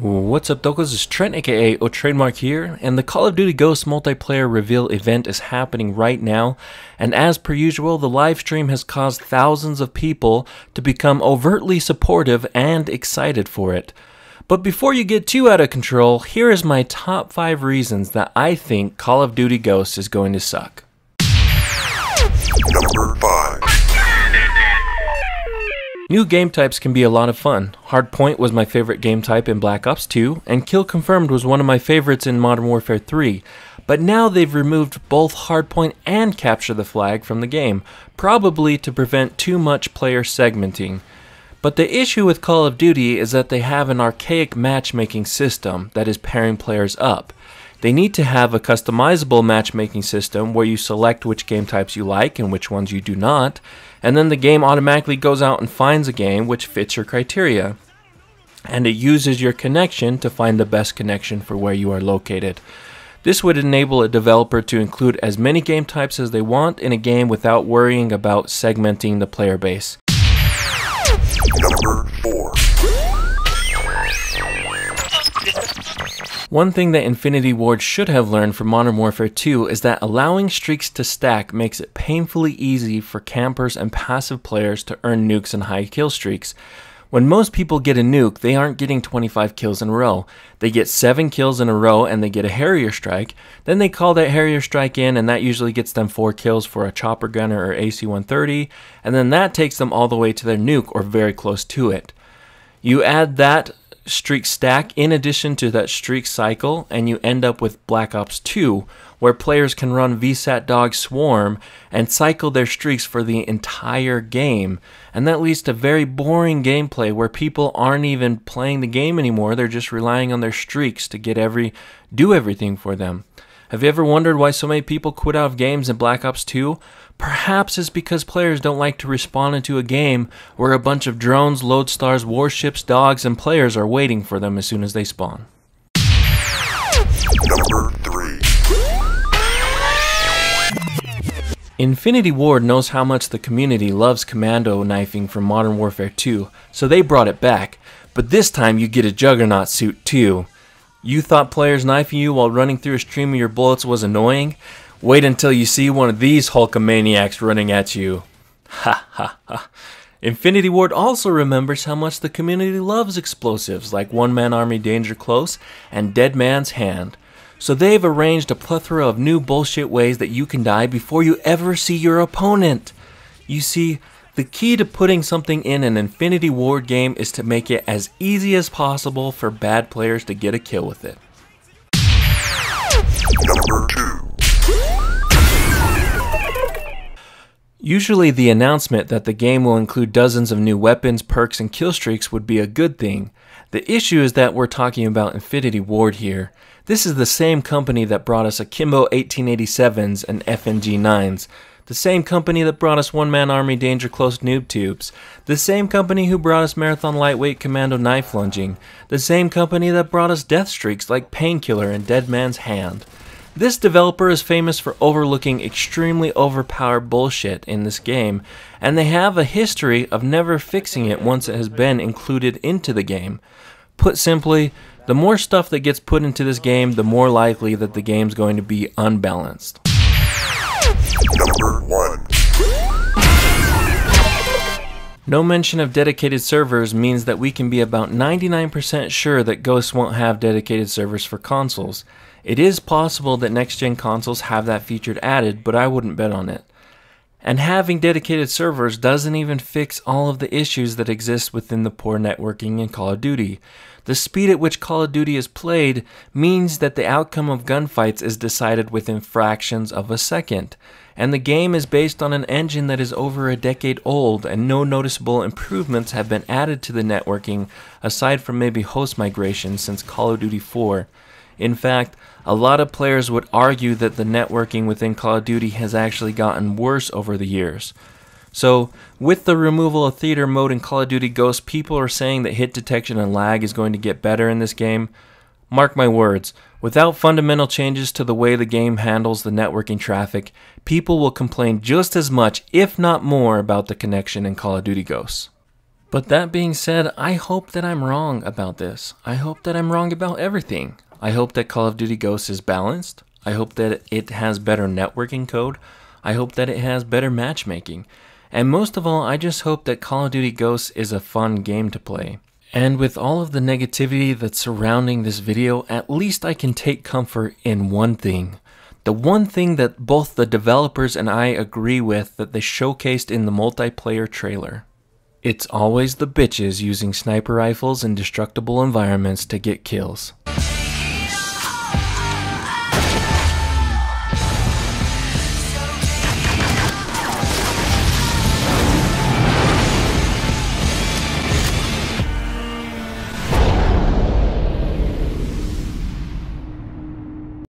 What's up, Dokos? It's Trent, aka TradeMark here, and the Call of Duty Ghosts multiplayer reveal event is happening right now, and as per usual, the live stream has caused thousands of people to become overtly supportive and excited for it. But before you get too out of control, here is my top 5 reasons that I think Call of Duty Ghosts is going to suck. Number 5. New game types can be a lot of fun. Hardpoint was my favorite game type in Black Ops 2, and Kill Confirmed was one of my favorites in Modern Warfare 3. But now they've removed both Hardpoint and Capture the Flag from the game, probably to prevent too much player segmenting. But the issue with Call of Duty is that they have an archaic matchmaking system that is pairing players up. They need to have a customizable matchmaking system where you select which game types you like and which ones you do not, and then the game automatically goes out and finds a game which fits your criteria. And it uses your connection to find the best connection for where you are located. This would enable a developer to include as many game types as they want in a game without worrying about segmenting the player base. Number 4. One thing that Infinity Ward should have learned from Modern Warfare 2 is that allowing streaks to stack makes it painfully easy for campers and passive players to earn nukes and high kill streaks. When most people get a nuke, they aren't getting 25 kills in a row. They get 7 kills in a row and they get a Harrier Strike. Then they call that Harrier Strike in, and that usually gets them 4 kills for a Chopper Gunner or AC-130, and then that takes them all the way to their nuke or very close to it. You add that streak stack in addition to that streak cycle, and you end up with Black Ops 2, where players can run VSAT Dog Swarm and cycle their streaks for the entire game. And that leads to very boring gameplay where people aren't even playing the game anymore, they're just relying on their streaks to do everything for them. Have you ever wondered why so many people quit out of games in Black Ops 2? Perhaps it's because players don't like to respawn into a game where a bunch of drones, lodestars, warships, dogs, and players are waiting for them as soon as they spawn. Number 3. Infinity Ward knows how much the community loves commando knifing from Modern Warfare 2, so they brought it back. But this time you get a Juggernaut suit too. You thought players knifing you while running through a stream of your bullets was annoying? Wait until you see one of these Hulkamaniacs running at you. Ha ha ha. Infinity Ward also remembers how much the community loves explosives like One Man Army Danger Close and Dead Man's Hand. So they've arranged a plethora of new bullshit ways that you can die before you ever see your opponent. You see, the key to putting something in an Infinity Ward game is to make it as easy as possible for bad players to get a kill with it. Number 2. Usually the announcement that the game will include dozens of new weapons, perks, and kill streaks would be a good thing. The issue is that we're talking about Infinity Ward here. This is the same company that brought us Akimbo 1887s and FNG 9s. The same company that brought us One Man Army Danger Close Noob Tubes. The same company who brought us Marathon Lightweight Commando Knife Lunging. The same company that brought us death streaks like Painkiller and Dead Man's Hand. This developer is famous for overlooking extremely overpowered bullshit in this game, and they have a history of never fixing it once it has been included into the game. Put simply, the more stuff that gets put into this game, the more likely that the game's going to be unbalanced. Number 1. No mention of dedicated servers means that we can be about 99% sure that Ghosts won't have dedicated servers for consoles. It is possible that next-gen consoles have that feature added, but I wouldn't bet on it. And having dedicated servers doesn't even fix all of the issues that exist within the poor networking in Call of Duty. The speed at which Call of Duty is played means that the outcome of gunfights is decided within fractions of a second. And the game is based on an engine that is over a decade old, and no noticeable improvements have been added to the networking aside from maybe host migration since Call of Duty 4. In fact, a lot of players would argue that the networking within Call of Duty has actually gotten worse over the years. So, with the removal of theater mode in Call of Duty Ghosts, people are saying that hit detection and lag is going to get better in this game. Mark my words, without fundamental changes to the way the game handles the networking traffic, people will complain just as much, if not more, about the connection in Call of Duty Ghosts. But that being said, I hope that I'm wrong about this. I hope that I'm wrong about everything. I hope that Call of Duty Ghosts is balanced. I hope that it has better networking code. I hope that it has better matchmaking. And most of all, I just hope that Call of Duty Ghosts is a fun game to play. And with all of the negativity that's surrounding this video, at least I can take comfort in one thing. The one thing that both the developers and I agree with that they showcased in the multiplayer trailer. It's always the bitches using sniper rifles in destructible environments to get kills.